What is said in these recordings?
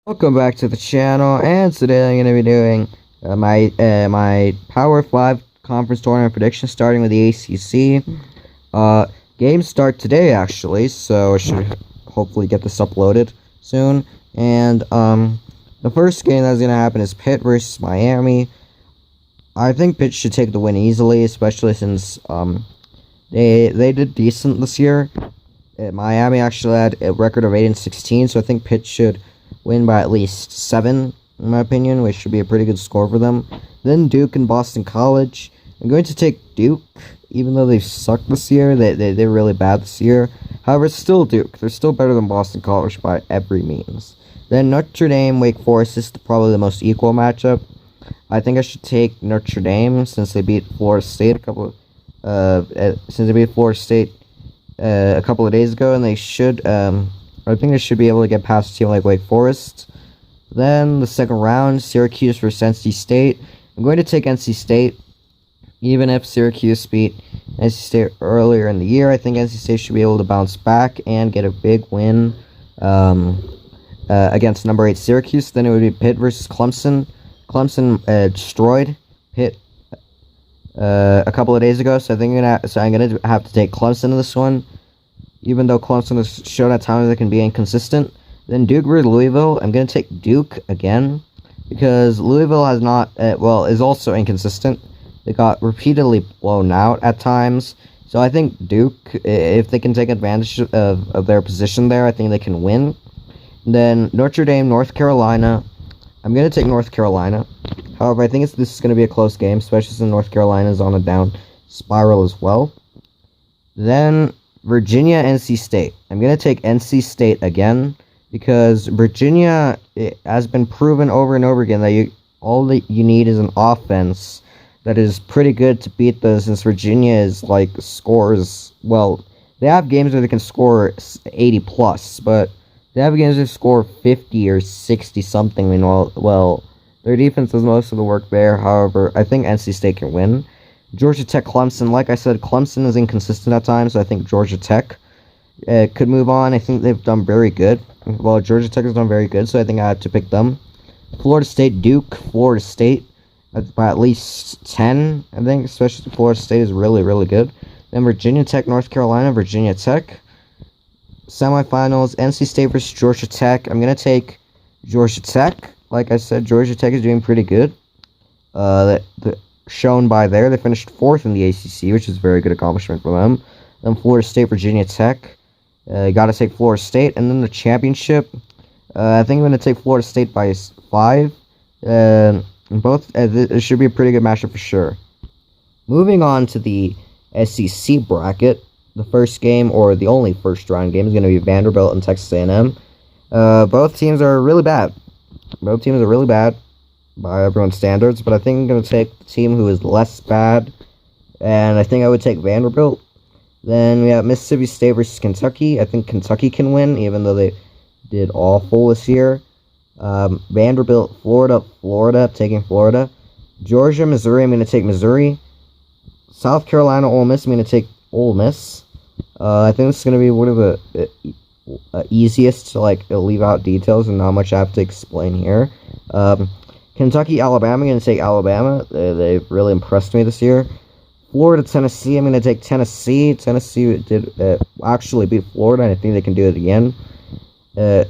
Welcome back to the channel, and today I'm going to be doing my Power 5 conference tournament predictions, starting with the ACC. Games start today, actually, so I should hopefully get this uploaded soon. And the first game that's going to happen is Pitt versus Miami. I think Pitt should take the win easily, especially since they did decent this year. Miami actually had a record of 8-16, so I think Pitt should win by at least 7, in my opinion, which should be a pretty good score for them. Then Duke and Boston College. I'm going to take Duke, even though they've sucked this year. They're really bad this year. However, it's still Duke. They're still better than Boston College by every means. Then Notre Dame, Wake Forest is probably the most equal matchup. I think I should take Notre Dame since they beat Florida State a couple of days ago, and they should I think they should be able to get past a team like Wake Forest. Then the second round, Syracuse versus NC State. I'm going to take NC State, even if Syracuse beat NC State earlier in the year. I think NC State should be able to bounce back and get a big win against number 8 Syracuse. Then it would be Pitt versus Clemson. Clemson destroyed Pitt a couple of days ago, so I'm gonna have to take Clemson in this one, even though Clemson has shown at times they can be inconsistent. Then Duke versus Louisville. I'm going to take Duke again, because Louisville has not, is also inconsistent. They got repeatedly blown out at times. So I think Duke, if they can take advantage of their position there, I think they can win. Then Notre Dame, North Carolina. I'm going to take North Carolina. However, I think this is going to be a close game, especially since North Carolina is on a down spiral as well. Then Virginia, NC State. I'm going to take NC State again, because Virginia, it has been proven over and over again that all that you need is an offense that is pretty good to beat those, since Virginia is scores, they have games where they can score 80 plus, but they have games where they score 50 or 60 something. Meanwhile, their defense does most of the work there. However, I think NC State can win. Georgia Tech, Clemson. Like I said, Clemson is inconsistent at times, so I think Georgia Tech could move on. I think they've done very good. Well, Georgia Tech has done very good, so I think I have to pick them. Florida State, Duke. Florida State by at least 10, I think, especially Florida State is really, really good. Then Virginia Tech, North Carolina. Virginia Tech. Semifinals, NC State versus Georgia Tech. I'm going to take Georgia Tech. Like I said, Georgia Tech is doing pretty good. Shown by there, they finished 4th in the ACC, which is a very good accomplishment for them. Then Florida State, Virginia Tech. Got to take Florida State. And then the championship, I think I'm going to take Florida State by 5. It should be a pretty good matchup for sure. Moving on to the SEC bracket, the first game, or the only first round game, is going to be Vanderbilt and Texas A&M. Both teams are really bad. By everyone's standards, but I think I'm going to take the team who is less bad, and I think I would take Vanderbilt. Then we have Mississippi State versus Kentucky. I think Kentucky can win, even though they did awful this year. Vanderbilt, Florida, taking Florida. Georgia, Missouri, I'm going to take Missouri. South Carolina, Ole Miss, I'm going to take Ole Miss. I think this is going to be one of the easiest to leave out details and not much I have to explain here. Kentucky, Alabama, I'm going to take Alabama. They've really impressed me this year. Florida, Tennessee, I'm going to take Tennessee. Tennessee did actually beat Florida, and I think they can do it again.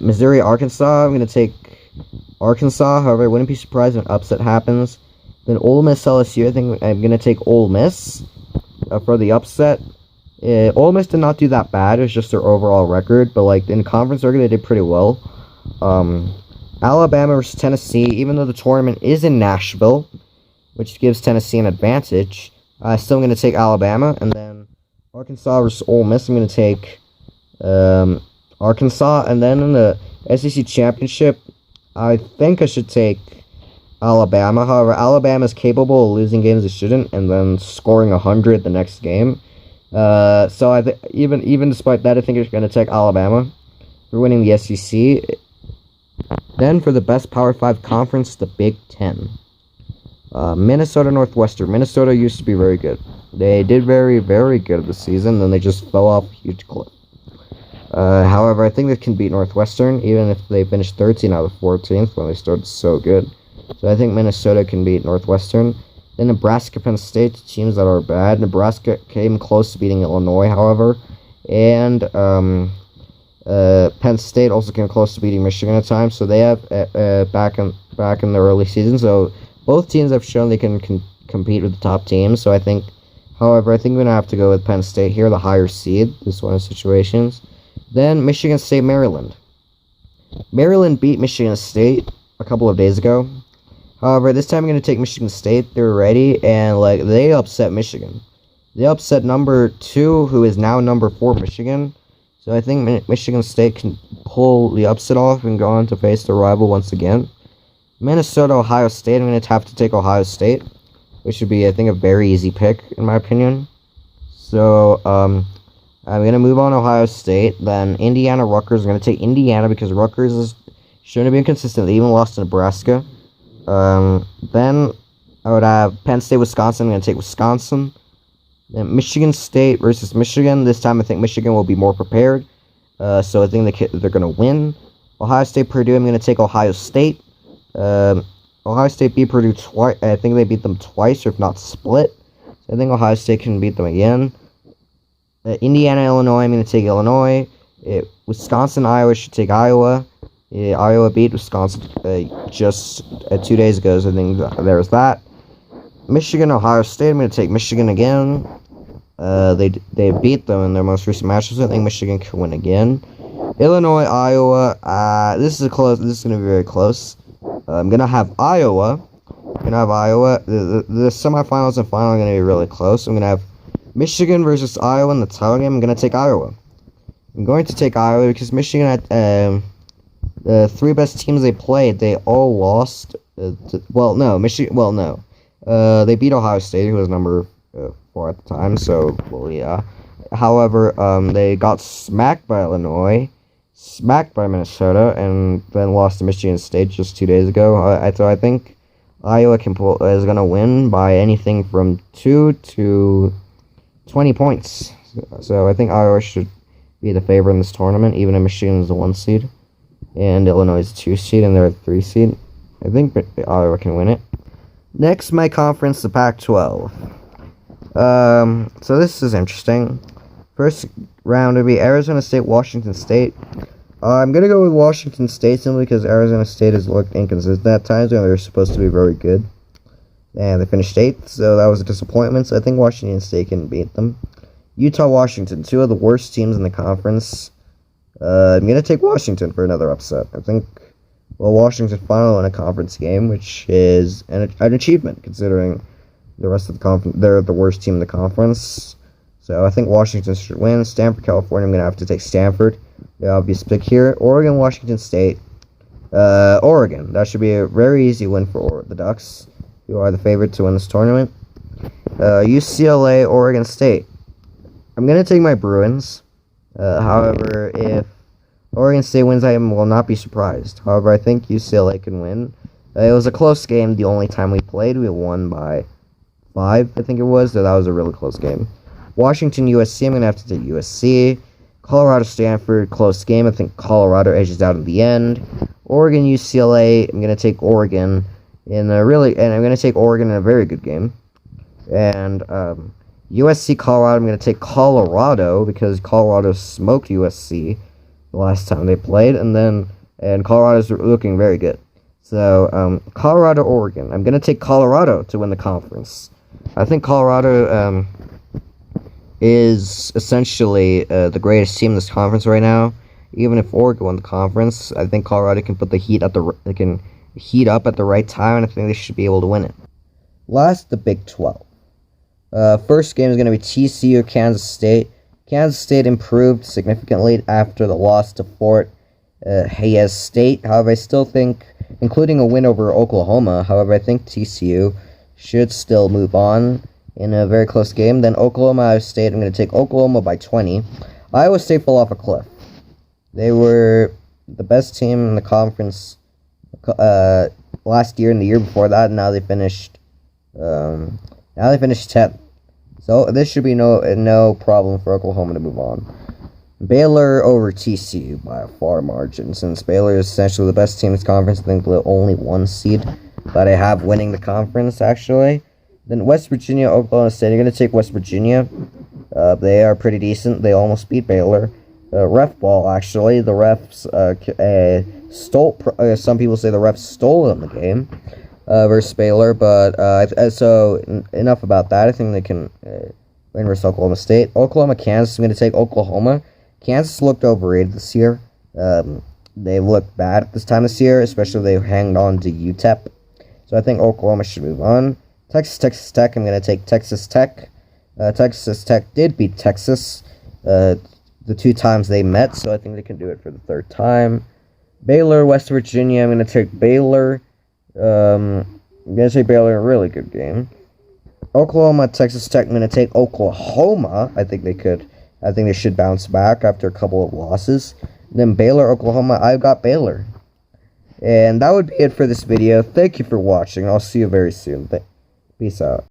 Missouri, Arkansas, I'm going to take Arkansas. However, I wouldn't be surprised if an upset happens. Then Ole Miss, LSU, I think I'm going to take Ole Miss for the upset. Ole Miss did not do that bad. It was just their overall record, but in conference record, they did pretty well. Alabama versus Tennessee, even though the tournament is in Nashville, which gives Tennessee an advantage, I'm still going to take Alabama. And then Arkansas versus Ole Miss, I'm going to take Arkansas. And then in the SEC Championship, I think I should take Alabama. However, Alabama is capable of losing games they shouldn't, and then scoring 100 the next game. So even despite that, I think I'm going to take Alabama for winning the SEC. Then for the best Power 5 conference, the Big Ten. Minnesota, Northwestern. Minnesota used to be very good. They did very, very good this season, then they just fell off a huge cliff. However, I think they can beat Northwestern, even if they finished 13 out of 14th when they started so good. So I think Minnesota can beat Northwestern. Then Nebraska, Penn State, teams that are bad. Nebraska came close to beating Illinois, however. And Penn State also came close to beating Michigan at times. So they have back in the early season. So both teams have shown they can compete with the top teams. So I think, however, I think we're going to have to go with Penn State here, the higher seed. This is one of the situations. Then Michigan State, Maryland. Maryland beat Michigan State a couple of days ago. However, this time I'm going to take Michigan State. They're ready, and they upset Michigan. They upset number 2, who is now number 4, Michigan. So I think Michigan State can pull the upset off and go on to face their rival once again. Minnesota, Ohio State. I'm going to have to take Ohio State, which would be, I think, a very easy pick, in my opinion. So, I'm going to move on to Ohio State. Then Indiana, Rutgers. I'm going to take Indiana because Rutgers is showing to be inconsistent. They even lost to Nebraska. Then I would have Penn State, Wisconsin. I'm going to take Wisconsin. Then Michigan State versus Michigan. This time I think Michigan will be more prepared. So I think they're going to win. Ohio State, Purdue. I'm going to take Ohio State. Ohio State beat Purdue twice. I think they beat them twice, or if not split. So I think Ohio State can beat them again. Indiana, Illinois. I'm going to take Illinois. Wisconsin, Iowa. Should take Iowa. Iowa beat Wisconsin just 2 days ago, so I think there's that. Michigan, Ohio State. I'm going to take Michigan again. They beat them in their most recent matches. I think Michigan can win again. Illinois, Iowa. This is close. This is going to be very close. I'm going to have Iowa. The semifinals and final are going to be really close. I'm going to have Michigan versus Iowa in the title game. I'm going to take Iowa. I'm going to take Iowa because Michigan had the 3 best teams they played, they all lost. They beat Ohio State, who was number 4 at the time. So, well, yeah. However, they got smacked by Illinois, smacked by Minnesota, and then lost to Michigan State just 2 days ago. So I think Iowa is going to win by anything from 2 to 20 points. So I think Iowa should be the favorite in this tournament, even if Michigan is the 1 seed. And Illinois is 2 seed, and they're a 3 seed. I think Iowa can win it. Next, my conference, the Pac-12. So this is interesting. First round would be Arizona State, Washington State. I'm going to go with Washington State simply because Arizona State has looked inconsistent at times when they're supposed to be very good. And they finished 8th, so that was a disappointment. So I think Washington State can beat them. Utah, Washington, 2 of the worst teams in the conference. I'm going to take Washington for another upset. I think, Washington finally won a conference game, which is an achievement, considering the rest of the conference, they're the worst team in the conference. So I think Washington should win. Stanford, California, I'm going to have to take Stanford. The obvious pick here. Oregon, Washington State. Oregon. That should be a very easy win for the Ducks, who are the favorite to win this tournament. UCLA, Oregon State. I'm going to take my Bruins. However, if Oregon State wins, I will not be surprised. However, I think UCLA can win. It was a close game the only time we played. We won by 5, I think it was, so that was a really close game. Washington, USC, I'm going to have to take USC. Colorado, Stanford, close game. I think Colorado edges out in the end. Oregon, UCLA, I'm going to take Oregon and I'm going to take Oregon in a very good game. And, USC, Colorado, I'm going to take Colorado because Colorado smoked USC the last time they played, and Colorado's looking very good. So, Colorado, Oregon. I'm going to take Colorado to win the conference. I think Colorado is essentially the greatest team in this conference right now. Even if Oregon won the conference, I think Colorado can put the heat up at the right time, and I think they should be able to win it. Last, the Big 12. First game is going to be Tcu Kansas State. Kansas State improved significantly after the loss to Fort Hays State. However, I still think, including a win over Oklahoma, I think TCU should still move on in a very close game. Then Oklahoma, Iowa State, I'm going to take Oklahoma by 20. Iowa State fell off a cliff. They were the best team in the conference last year and the year before that, and now they finished 10th. So this should be no problem for Oklahoma to move on. Baylor over TCU by a far margin, since Baylor is essentially the best team in this conference. I think the only 1 seed that I have winning the conference, actually. Then West Virginia, Oklahoma State. You're going to take West Virginia. They are pretty decent. They almost beat Baylor. Ref ball, actually. The refs stole. Some people say the refs stole in the game versus Baylor, but so enough about that. I think they can win versus Oklahoma State. Oklahoma, Kansas. I'm going to take Oklahoma. Kansas looked overrated this year. They looked bad at this time this year, especially they hanged on to UTEP. So I think Oklahoma should move on. Texas Tech. I'm going to take Texas Tech. Texas Tech did beat Texas the 2 times they met, so I think they can do it for the 3rd time. Baylor, West Virginia. I'm going to take Baylor. I'm going to take Baylor, a really good game. Oklahoma, Texas Tech. I'm going to take Oklahoma. I think they should bounce back after a couple of losses. Then Baylor, Oklahoma. I've got Baylor. And that would be it for this video. Thank you for watching. I'll see you very soon. Peace out.